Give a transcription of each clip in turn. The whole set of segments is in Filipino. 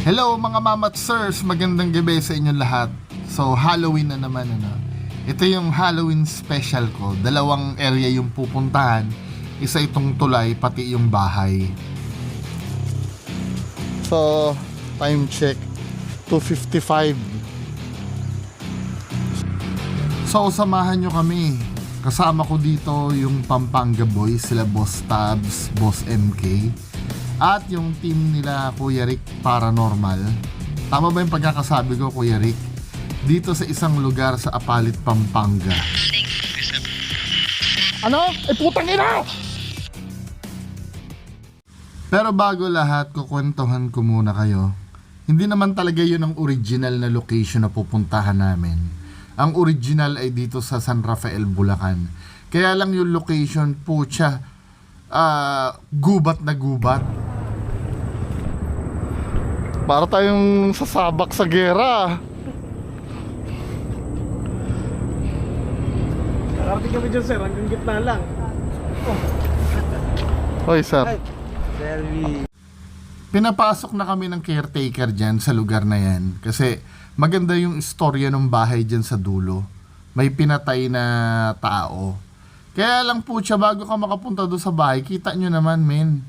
Hello mga mama at sirs, magandang gabi sa inyong lahat. So Halloween na naman Ito yung Halloween special ko. Dalawang area yung pupuntahan. Isa itong tulay, pati yung bahay. So time check 2:55. So samahan nyo kami. Kasama ko dito yung Pampanga Boys, sila Boss Tabs, Boss MK, at yung team nila Kuya Rick Paranormal. Tama ba yung pagkakasabi ko, Kuya Rick? Dito sa isang lugar sa Apalit, Pampanga. Ano? Putang ina! Pero bago lahat, kukwentuhan ko muna kayo. Hindi naman talaga yun ang original na location na pupuntahan namin. Ang original ay dito sa San Rafael, Bulacan. Kaya lang yung location, pucha, gubat na gubat. Para tayong sasabak sa gera. Nakarating kami dyan, sir. Hanggang gitna lang. Hoy, sir. Very... Pinapasok na kami ng caretaker dyan sa lugar na yan. Kasi maganda yung istorya ng bahay dyan sa dulo. May pinatay na tao. Kaya lang po siya, bago ka makapunta doon sa bahay, kita nyo naman, men.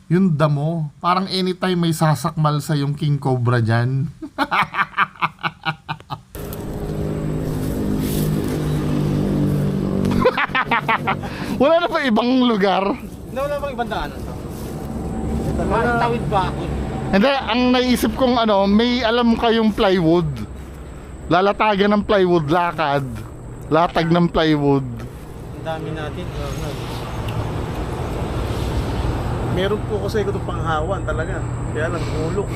Yung damo. Parang anytime may sasakmal sa yung king cobra dyan. Wala na pa ibang lugar? Wala bang ibang daanan to? Tawid ba ako? Hindi, ang naisip kong may alam kayong plywood. Lalatagan ng plywood, lakad. Latag ng plywood. Ang dami natin. Meron po kasi ito panghawan talaga. Kaya lang, ulok.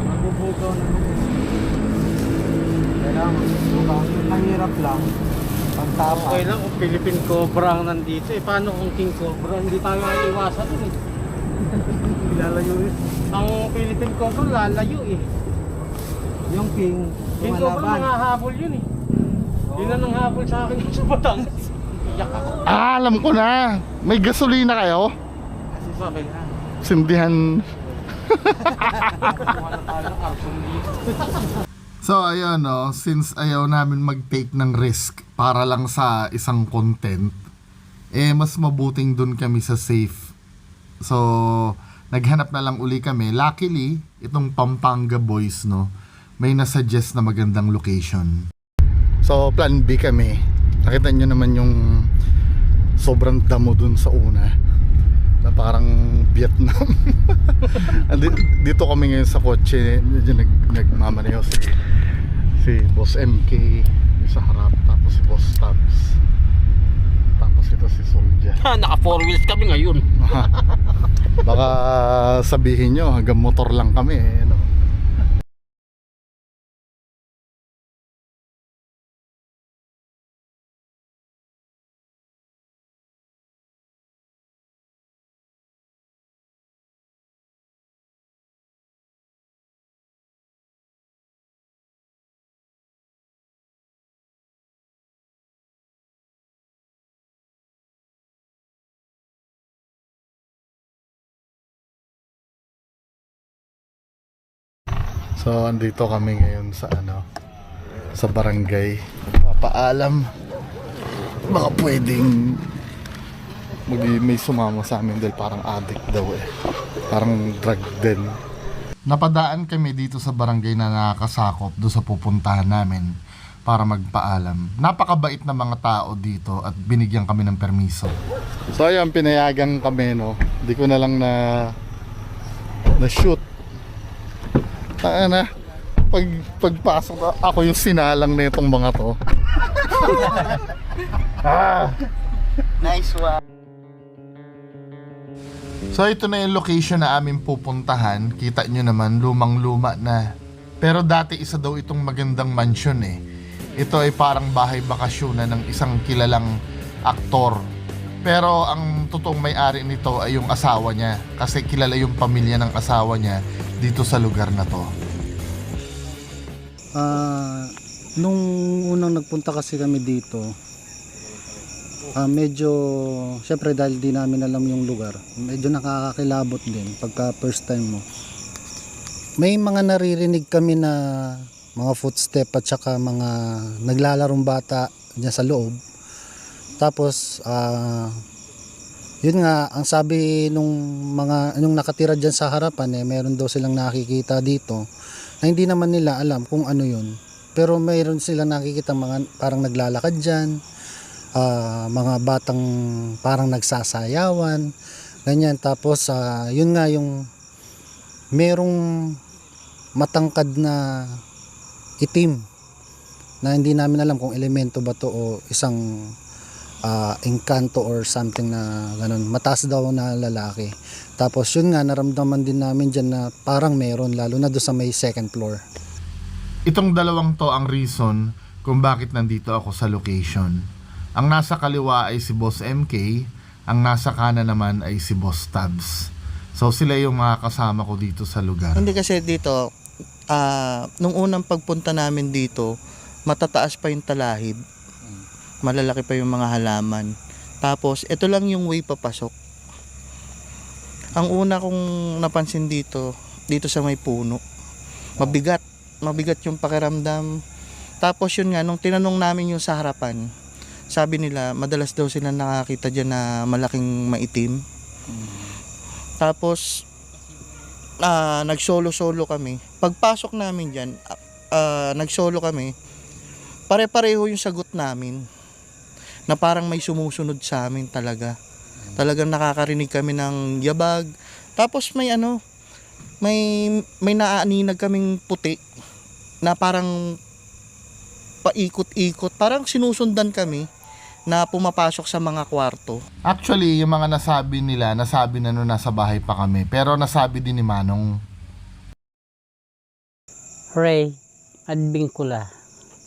Magbubugaw na. Kailangan magbubugaw. Ang hirap lang. Pagtapa. Okay lang kung Philippine Cobra ang nandito. Paano kung King Cobra? Hindi tayo maiiwasan dun Lalayo Ang Philippine Cobra lalayo Yung King Cobra mga habol yun Yun na nang habol sa akin sa Batangas. Iyak ako. Alam ko na. May gasolina kayo? Kasi sabi na. Sindihan. So ayun since ayaw namin mag-take ng risk para lang sa isang content, mas mabuting dun kami sa safe. So naghanap na lang uli kami. Luckily, itong Pampanga Boys may nasuggest na magandang location. So plan B kami. Nakita nyo naman yung sobrang damo dun sa una na parang Vietnam. Dito kami ngayon sa kotse. Nagmamaneho si Boss MK yung sa harap, tapos si Boss Tabs, tapos ito si Soldier. Naka 4 wheels kami ngayon. Baka sabihin nyo hanggang motor lang kami So andito kami ngayon sa sa barangay. Papaalam, baka pwedeng may sumama sa amin dahil parang addict daw parang drug den. Napadaan kami dito sa barangay na nakakasakop doon sa pupuntahan namin para magpaalam. Napakabait na mga tao dito at binigyan kami ng permiso. So ayun, pinayagan kami Hindi ko na lang na shoot. Pagpasok ako yung sinalang na itong mga to. Nice one. So ito na yung location na aming pupuntahan. Kita nyo naman, lumang-luma na. Pero dati isa daw itong magandang mansion Ito ay parang bahay bakasyonan ng isang kilalang aktor. Pero ang totoong may-ari nito ay yung asawa niya. Kasi kilala yung pamilya ng asawa niya dito sa lugar na to. Nung unang nagpunta kasi kami dito, Medyo, syempre dahil di namin alam yung lugar, medyo nakakakilabot din pagka first time mo. May mga naririnig kami na mga footstep at saka mga naglalarong bata dyan sa loob. Tapos, yun nga, ang sabi nung nakatira dyan sa harapan, meron daw silang nakikita dito na hindi naman nila alam kung ano yun. Pero mayroon silang nakikita mga parang naglalakad dyan, mga batang parang nagsasayawan, ganyan. Tapos, yun nga yung merong matangkad na itim na hindi namin alam kung elemento ba to o isang engkanto or something na ganun. Mataas daw na lalaki. Tapos yun nga, naramdaman din namin dyan na parang meron, lalo na doon sa may second floor. Itong dalawang to ang reason kung bakit nandito ako sa location. Ang nasa kaliwa ay si Boss MK, ang nasa kanan naman ay si Boss Tabs. So sila yung mga kasama ko dito sa lugar. Hindi kasi dito, nung unang pagpunta namin dito, matataas pa yung talahib. Malalaki pa yung mga halaman. Tapos, ito lang yung way papasok. Ang una kong napansin dito sa may puno. Mabigat yung pakiramdam. Tapos yun nga, nung tinanong namin yung sa harapan, sabi nila, madalas daw sila nakakita dyan na malaking maitim. Tapos, nagsolo-solo kami. Pagpasok namin dyan, nagsolo kami, pare-pareho yung sagot namin na parang may sumusunod sa amin talaga. Talagang nakakarinig kami ng yabag. Tapos may naaaninag kaming puti na parang paikot-ikot. Parang sinusundan kami na pumapasok sa mga kwarto. Actually, yung mga nasabi nila, nasabi na nung nasa bahay pa kami. Pero nasabi din ni Manong. Ray, Adbingkula.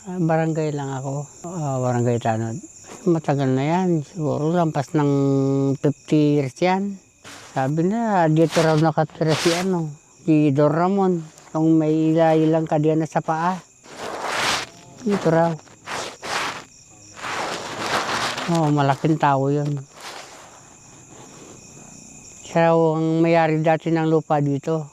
Barangay lang ako. Barangay Tanod. Matagal na yan. Siguro lampas ng 50 years yan. Sabi na, dito raw nakatira si Don Ramon. Kung may ilang kadena sa paa. Dito raw. Malaking tao yun. Siya ang mayari dati ng lupa dito.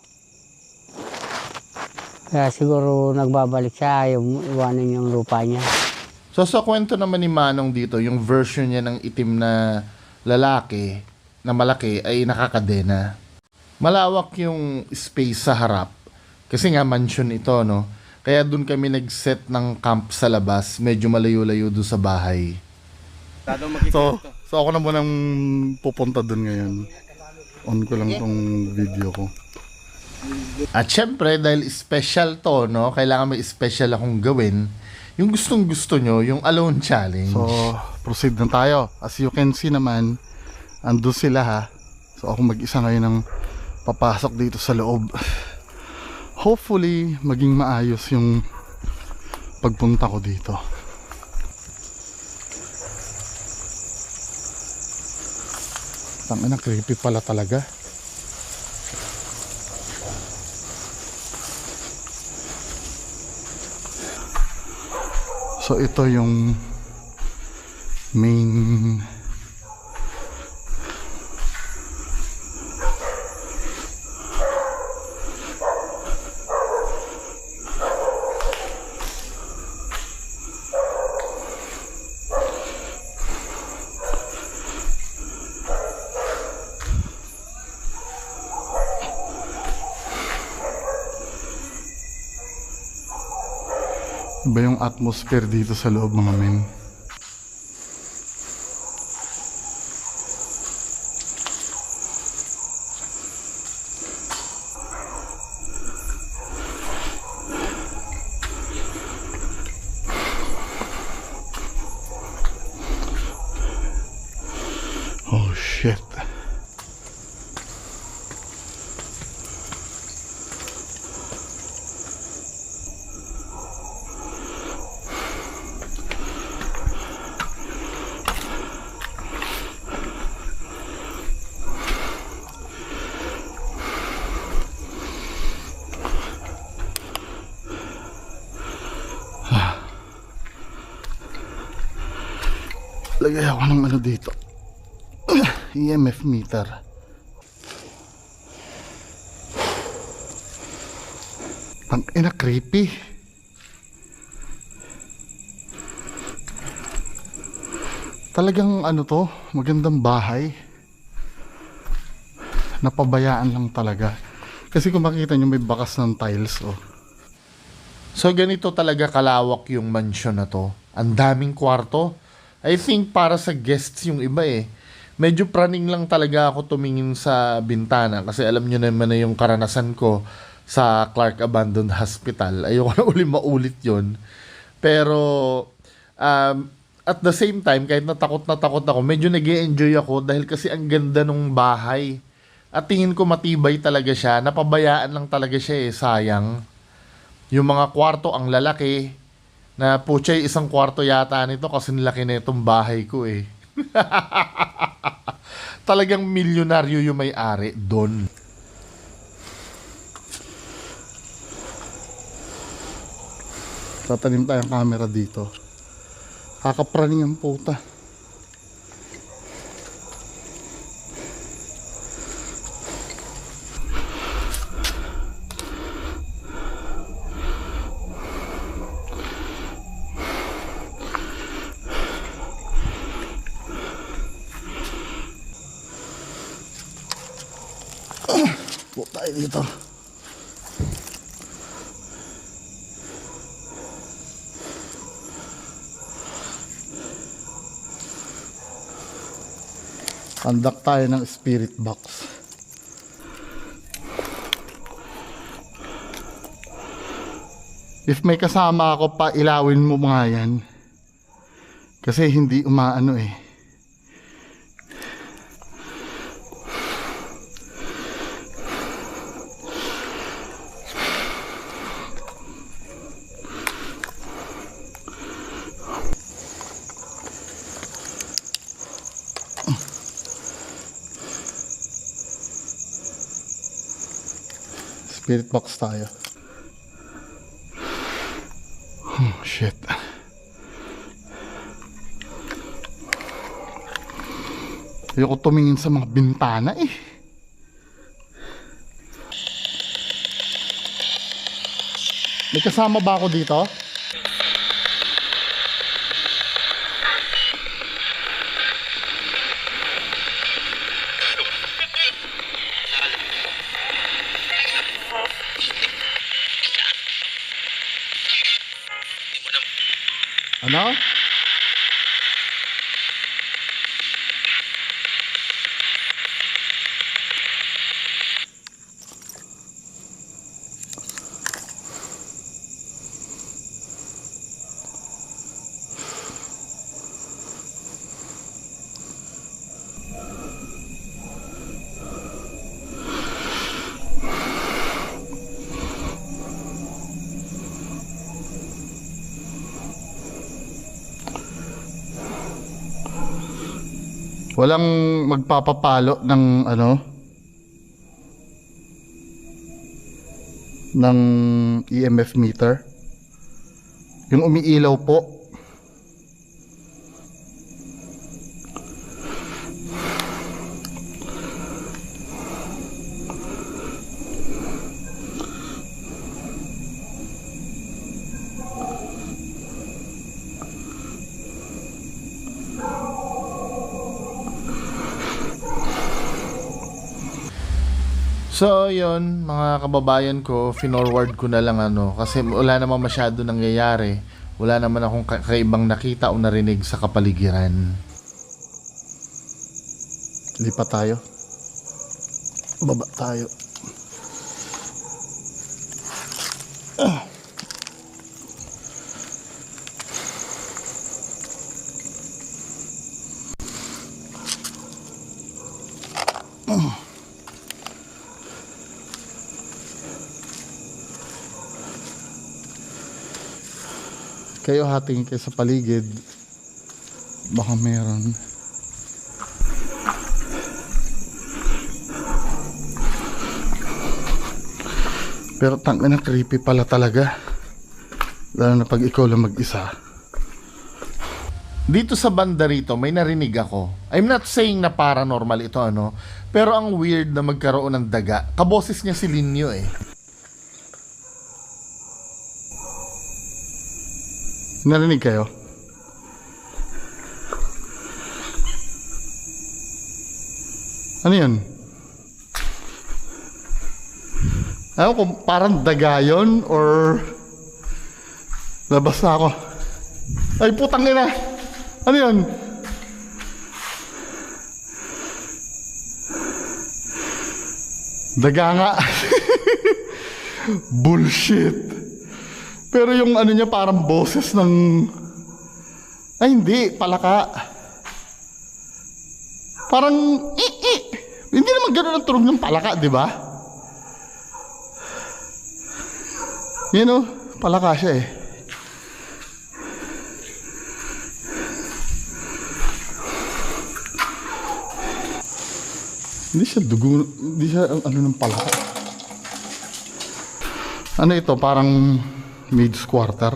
Kaya siguro nagbabalik siya, ayaw iwanan yung lupa niya. So sa kwento naman ni Manong dito, yung version niya ng itim na lalaki na malaki ay nakakadena. Malawak yung space sa harap. Kasi nga mansion ito, no? Kaya dun kami nag-set ng camp sa labas. Medyo malayo-layo doon sa bahay. So ako na munang pupunta dun ngayon. On ko lang tong video ko. At syempre, dahil special to, no? Kailangan may special akong gawin. Yung gustong gusto nyo, yung alone challenge. So, proceed na tayo. As you can see naman, ando sila ha. So ako mag-isa ngayon ng papasok dito sa loob. Hopefully, maging maayos yung pagpunta ko dito. Tangina, creepy pala talaga. So ito yung main iba yung atmosphere dito sa loob, mga men. Oh shit. Lagay ako ng ano dito. EMF meter. Ang ina, creepy. Talagang ano to, magandang bahay. Napabayaan lang talaga. Kasi kung makita nyo may bakas ng tiles, oh. So ganito talaga kalawak yung mansion na to. Ang daming kwarto. I think para sa guests yung iba eh. Medyo praning lang talaga ako tumingin sa bintana kasi alam nyo naman na yung karanasan ko sa Clark Abandoned Hospital. Ayoko na maulit yon. Pero at the same time, kahit natakot ako, medyo nag-e-enjoy ako dahil kasi ang ganda ng bahay. At tingin ko matibay talaga siya. Napabayaan lang talaga siya eh, sayang. Yung mga kwarto ang lalaki. Na puchay, isang kwarto yata nito kasi nilaki na itong bahay ko eh. Talagang milyonaryo yung may-ari doon. Tatanim tayong camera dito. Kakapraning ang puta. Puta tayo dito. Conduct tayo ng spirit box. If may kasama ako, pa ilawin mo mga yan. Kasi hindi umaano eh. Spirit box tayo. Oh, shit. Ayoko tumingin sa mga bintana eh. May kasama ba ako dito? Ano? Walang magpapapalo ng ano ng EMF meter. Yung umiilaw po. So, yun, mga kababayan ko, finorward ko na lang kasi wala naman masyado nangyayari. Wala naman akong kakaibang nakita o narinig sa kapaligiran. Lipat tayo. Baba tayo. Kayo hating kayo sa paligid. Baka meron. Pero tangina na creepy pala talaga. Lalo na pag ikaw lang mag-isa. Dito sa banda rito, may narinig ako. I'm not saying na paranormal ito, ano, pero ang weird na magkaroon ng daga. Kaboses niya si Linyo eh. Narinig kayo? Ano yun? Ayaw ko, parang daga yun or labas na ako. Ay, putang ina! Ano yun? Daga nga. Bullshit. Pero yung ano niya parang boses ng... Ay, hindi. Palaka. Parang... Hindi naman gano'n ang tunog ng palaka, di ba? Yan o. Palaka siya eh. Hindi siya dugo, hindi siya ano ng palaka. Ano ito? Parang mid quarter.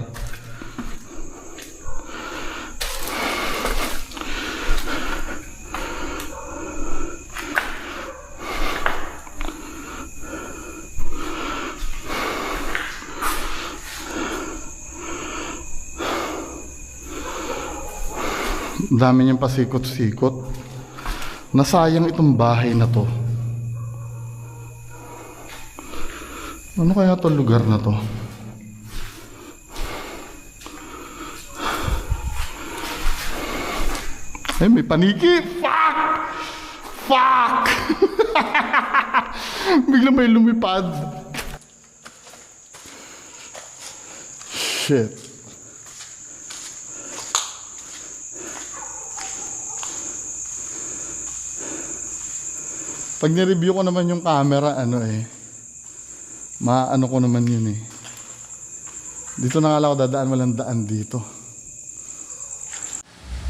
Dami niyang pasikot-sikot. Nasayang itong bahay na to. Ano kaya itong lugar na to? Ay, may paniki! Fuck! Fuck! Bigla may lumipad. Shit. Pag nireview ko naman yung camera, maano ko naman yun eh. Dito na nga lang ako dadaan, walang daan dito.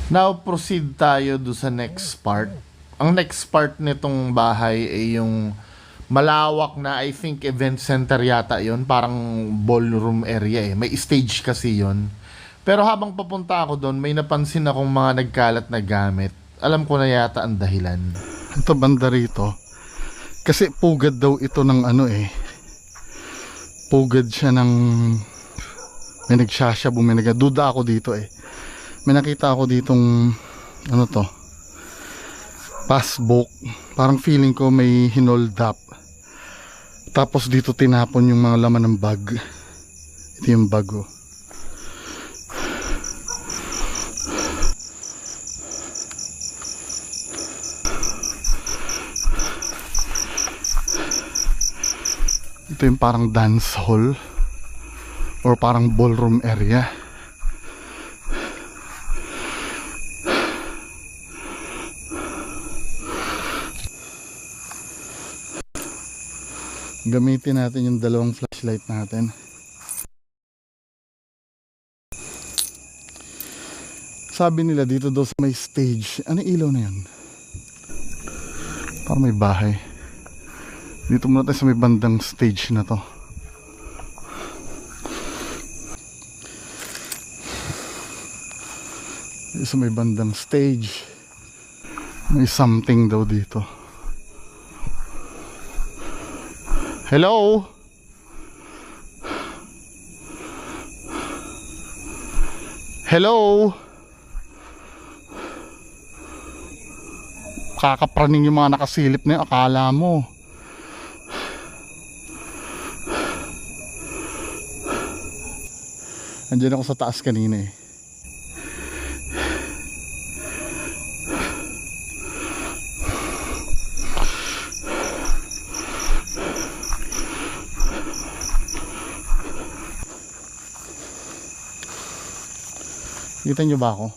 Now, proceed tayo do sa next part. Ang next part nitong bahay ay yung malawak na, I think, event center yata yon, parang ballroom area eh. May stage kasi yon. Pero habang papunta ako doon, may napansin akong mga nagkalat na gamit. Alam ko na yata ang dahilan. Ito banda rito. Kasi pugad daw ito ng pugad siya ng may nagsasyabu, may nagduda ako dito eh. May nakita ako ditong passbook. Parang feeling ko may hinold up. Tapos dito tinapon yung mga laman ng bag. Ito yung bag oh. Ito yung parang dance hall or parang ballroom area. Gamitin natin yung dalawang flashlight natin. Sabi nila dito daw sa may stage. Ano ilaw na yun? Parang may bahay. Dito muna tayo sa may bandang stage na to. Dito sa may bandang stage. May something daw dito. Hello? Hello? Kakapraning yung mga nakasilip na yun, akala mo. Andiyan ako sa taas kanina eh. Kita nyo ba ako?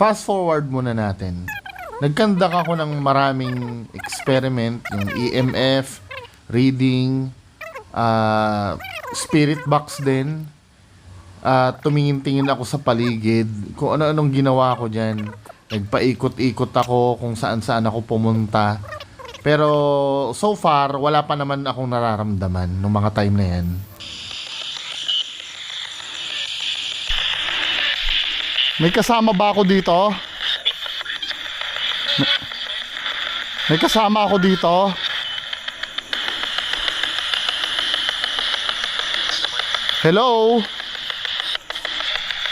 Fast forward muna natin. Nagkandak ako ng maraming experiment, yung EMF, reading, spirit box din. Tumingin-tingin ako sa paligid, kung ano-anong ginawa ko dyan. Nagpaikot-ikot ako kung saan-saan ako pumunta. Pero so far, wala pa naman akong nararamdaman nung mga time na yan. May kasama ba ako dito? May kasama ako dito? Hello?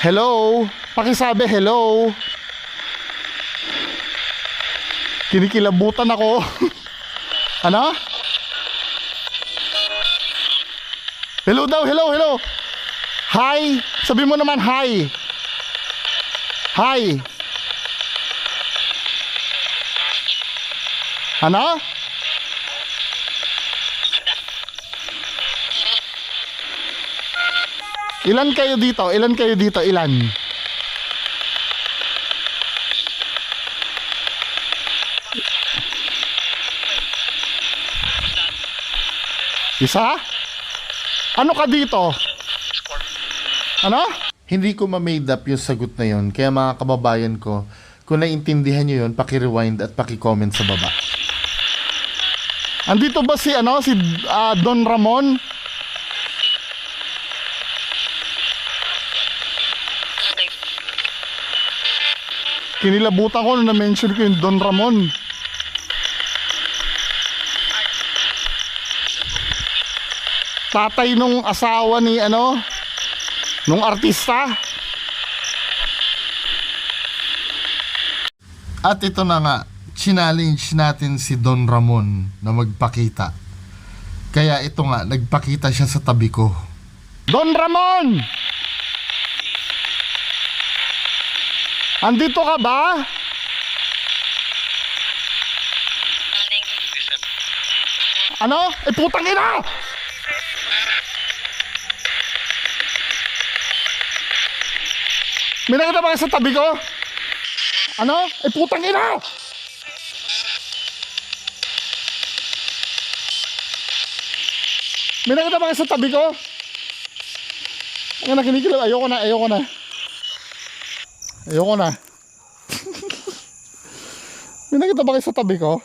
Hello? Pakisabi hello? Kinikilabutan ako. Ano? Hello daw, hello, hello. Hi. Sabi mo naman hi. Hi. Ano? Ilan kayo dito? Ilan kayo dito? Ilan? Isa? Ano ka dito? Ano? Hindi ko ma-made up yung sagot na yun. Kaya mga kababayan ko, kung naiintindihan nyo yun, paki-rewind at paki-comment sa baba. Andito ba si Don Ramon? Kinilabutan ko nung na-mention ko yung Don Ramon. Tatay nung asawa ni nung artista. At ito na nga, challenge natin si Don Ramon na magpakita. Kaya ito nga, nagpakita siya sa tabi ko. Don Ramon! Andito ka ba? Ano? Eh putang ina! May nakita ba kayo sa tabi ko? Ano? Eh putang ina! May nakita ba kayo sa tabi ko? Ang nakinikilala, ayoko na. Ayoko na. May nakita ba kayo sa tabi ko?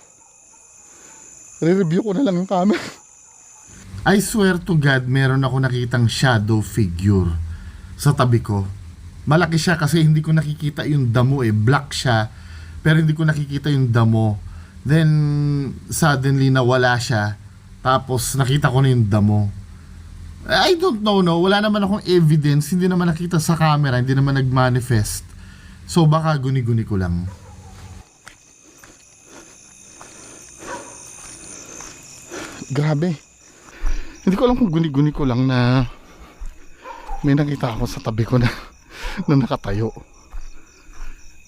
Re-review ko na lang yung camera. I swear to God, meron ako nakitang shadow figure sa tabi ko. Malaki siya kasi hindi ko nakikita yung damo black siya, pero hindi ko nakikita yung damo. Then suddenly nawala siya, tapos nakita ko na yung damo. I don't know, no, wala naman akong evidence, hindi naman nakita sa camera, hindi naman nag-manifest. So baka guni-guni ko lang. Grabe. Hindi ko alam kung guni-guni ko lang na may nakita ako sa tabi ko na nakatayo.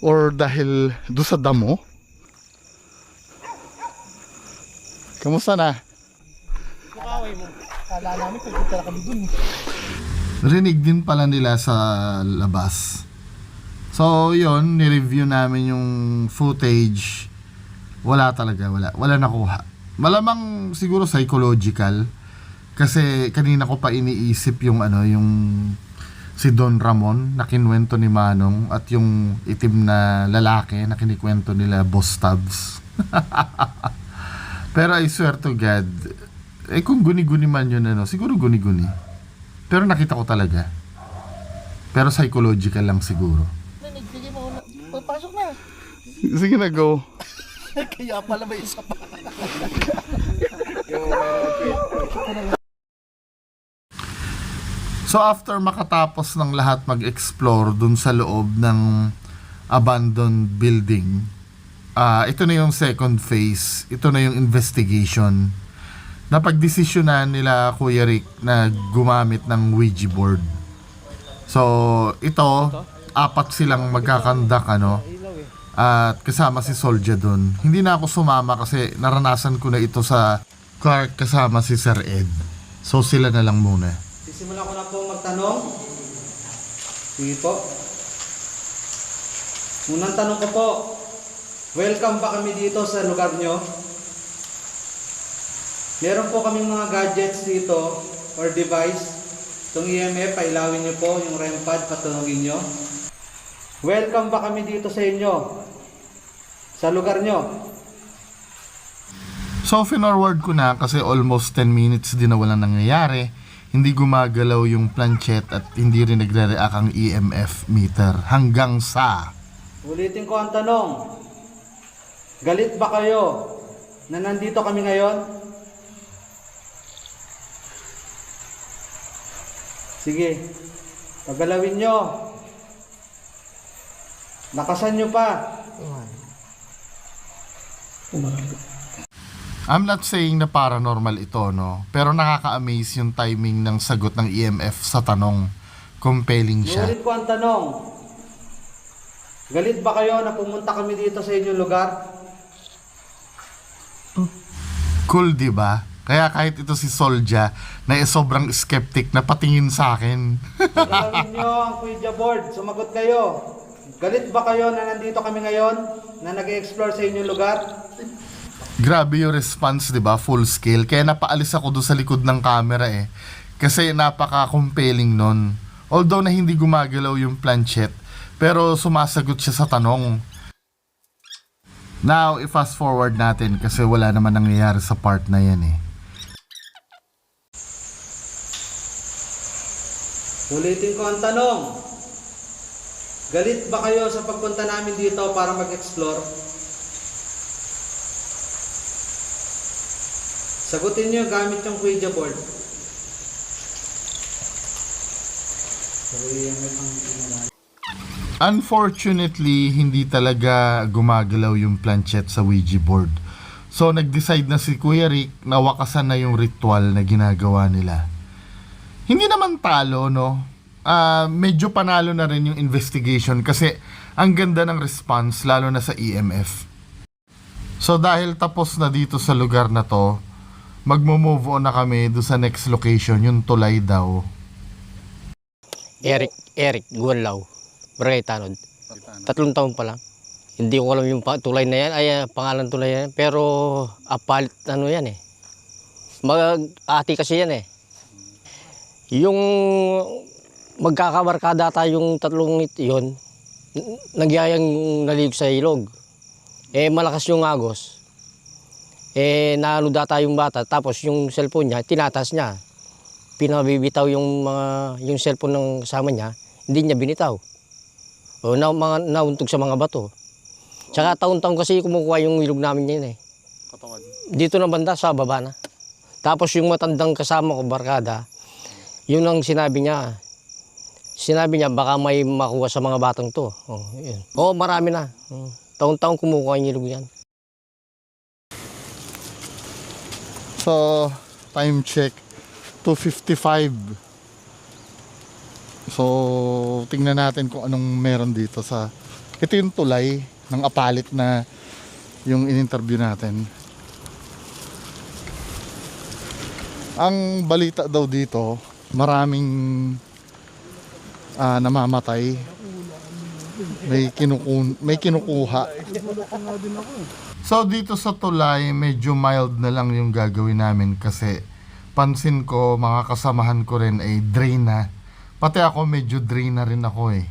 Or dahil doon sa damo. Kamusta na? Kala namin pagkita kami dun. Rinig din pala nila sa labas. So yun, ni-review namin yung footage. Wala talaga, wala nakuha. Malamang siguro psychological. Kasi kanina ko pa iniisip yung yung si Don Ramon na kinwento ni Manong at yung itim na lalaki na kinikwento nila Boss Tabs. Pero I swear to God, kung guni-guni man yun siguro guni-guni. Pero nakita ko talaga. Pero psychological lang siguro. Sige mo, pasok na. Sige na, go. Kaya pala may isa pa. So after makatapos ng lahat mag-explore dun sa loob ng abandoned building, ito na yung second phase. Ito na yung investigation. Napagdesisyonan nila Kuya Rick na gumamit ng Ouija board. So ito, 4 silang magkakandak at kasama si Soldier dun. Hindi na ako sumama kasi naranasan ko na ito sa Clark kasama si Sir Ed. So sila na lang muna. Sisimula ko na po magtanong. Sige po. Unang tanong ko po, welcome ba kami dito sa lugar nyo? Meron po kaming mga gadgets dito or device. Itong EMF, pailawin nyo po. Yung REM pad, patunogin nyo. Welcome ba kami dito sa inyo? Sa lugar nyo? So, finorward ko na kasi almost 10 minutes din na walang nangyayari. hindi gumagalaw yung planchet at hindi rin nagre-react ang EMF meter hanggang sa Ulitin ko ang tanong. Galit ba kayo na nandito kami ngayon? Sige, pagalawin nyo. Nakasan nyo pa. I'm not saying na paranormal ito, no? Pero nakaka-amaze yung timing ng sagot ng EMF sa tanong. Compelling siya. Ulit ko ang tanong. Galit ba kayo na pumunta kami dito sa inyong lugar? Cool, di ba? Kaya kahit ito si Solja na sobrang skeptic na patingin sa akin. Pagalawin nyo ang Ouija board. Sumagot kayo. Galit ba kayo na nandito kami ngayon? Na nag-explore sa inyong lugar? Grabe yung response, di ba? Full scale. Kaya napaalis ako doon sa likod ng camera eh. Kasi napaka-compelling nun. Although na hindi gumagalaw yung planchet, pero sumasagot siya sa tanong. Now, i-fast forward natin kasi wala naman nangyayari sa part na yan eh. Ulitin ko ang tanong. Galit ba kayo sa pagpunta namin dito para mag-explore? Sagutin nyo gamit yung Ouija board. Unfortunately, hindi talaga gumagalaw yung planchet sa Ouija board. So, nag-decide na si Kuya Rick na wakasan na yung ritual na ginagawa nila. Hindi naman talo, no? Medyo panalo na rin yung investigation kasi ang ganda ng response, lalo na sa EMF. So, dahil tapos na dito sa lugar na to, magmo-move on na kami do sa next location, yung tulay daw. Eric Guanlaw, Barangay Tanod. 3 taon pa lang. Hindi ko alam yung tulay na yan, pangalan tulay na yan. Pero apalit ano yan eh. Mag-ati kasi yan eh. Yung magkakabarkada tayong 3 yun, nagyayang naligo sa ilog. Malakas yung agos. Naano data yung bata, tapos yung cellphone niya, tinatas niya. Pinabibitaw yung cellphone ng kasama niya, hindi niya binitaw. Nauntog sa mga bato. Tsaka taon-taon kasi kumukuha yung ilog namin yun eh. Katawan. Dito na banda, sa baba na. Tapos yung matandang kasama ko, barkada, yun ang sinabi niya. Sinabi niya, baka may makuha sa mga batang to. Yun. Marami na. Taon-taon kumukuha yung ilog yan. So, time check, 2:55. So, tingnan natin kung anong meron dito sa... Ito yung tulay ng apalit na yung in-interview natin. Ang balita daw dito, maraming namamatay. May kinukuha. So dito sa tulay, medyo mild na lang yung gagawin namin kasi pansin ko, mga kasamahan ko rin ay drain na. Pati ako medyo drain na rin ako eh.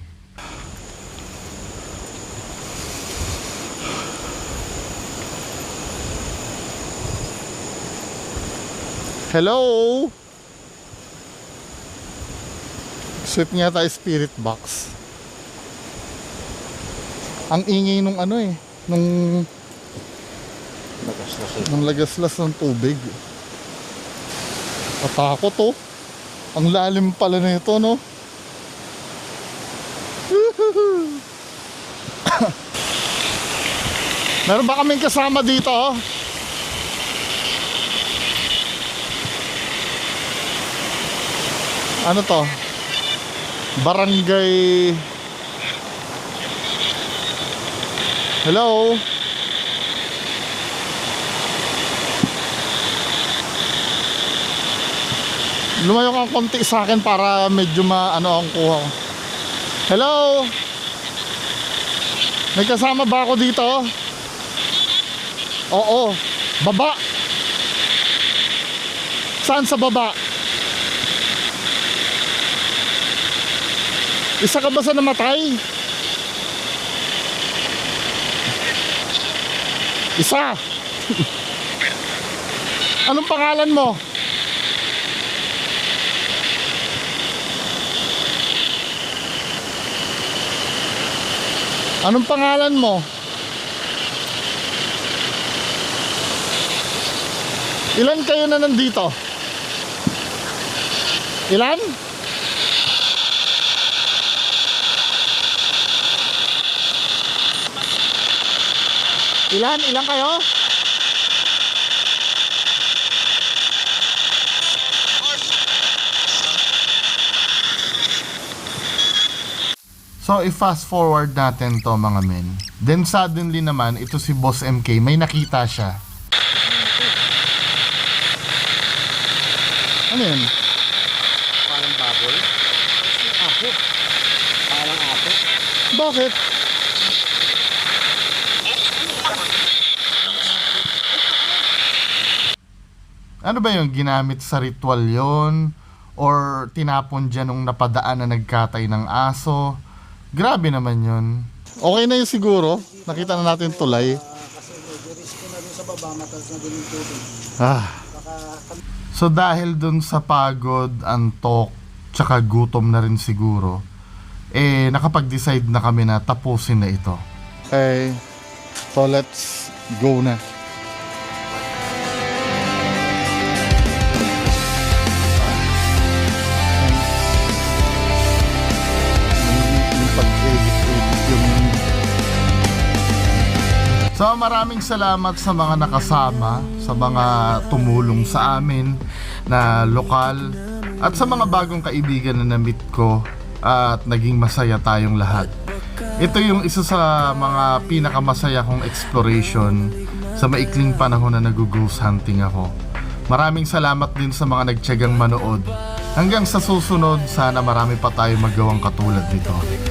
Hello? Sweet nga tayo spirit box. Ang ingay nung ano eh, nung lagaslas ng tubig. Patakot oh. Ang lalim pala nito, no? Meron ba kaming kasama dito? Ano to? Barangay... Hello? Lumayo kang konti sa akin para medyo maano ang kuha ko. Hello? May kasama ba ako dito? Oo. Baba. Saan sa baba? Isa ka ba sa namatay? Isa. Anong pangalan mo? Anong pangalan mo? Ilan kayo na nandito? Ilan? Ilan kayo? So, i-fast forward natin to mga men. Then suddenly naman, ito si Boss MK, may nakita siya. Ano yun? Parang baboy. Apo. Parang apo. Bakit? Ano ba yung ginamit sa ritual yon? Or tinapon dyan nung napadaan na nagkatay ng aso? Grabe naman yun. Okay na yun siguro. Nakita na natin tulay. So dahil dun sa pagod, antok, tsaka gutom na rin siguro, nakapag-decide na kami na tapusin na ito. Okay. So let's go na. So maraming salamat sa mga nakasama, sa mga tumulong sa amin na lokal, at sa mga bagong kaibigan na na-meet ko, at naging masaya tayong lahat. Ito yung isa sa mga pinakamasaya kong exploration sa maikling panahon na nag-ghost hunting ako. Maraming salamat din sa mga nagtiyagang manood. Hanggang sa susunod, sana marami pa tayong magawang katulad nito.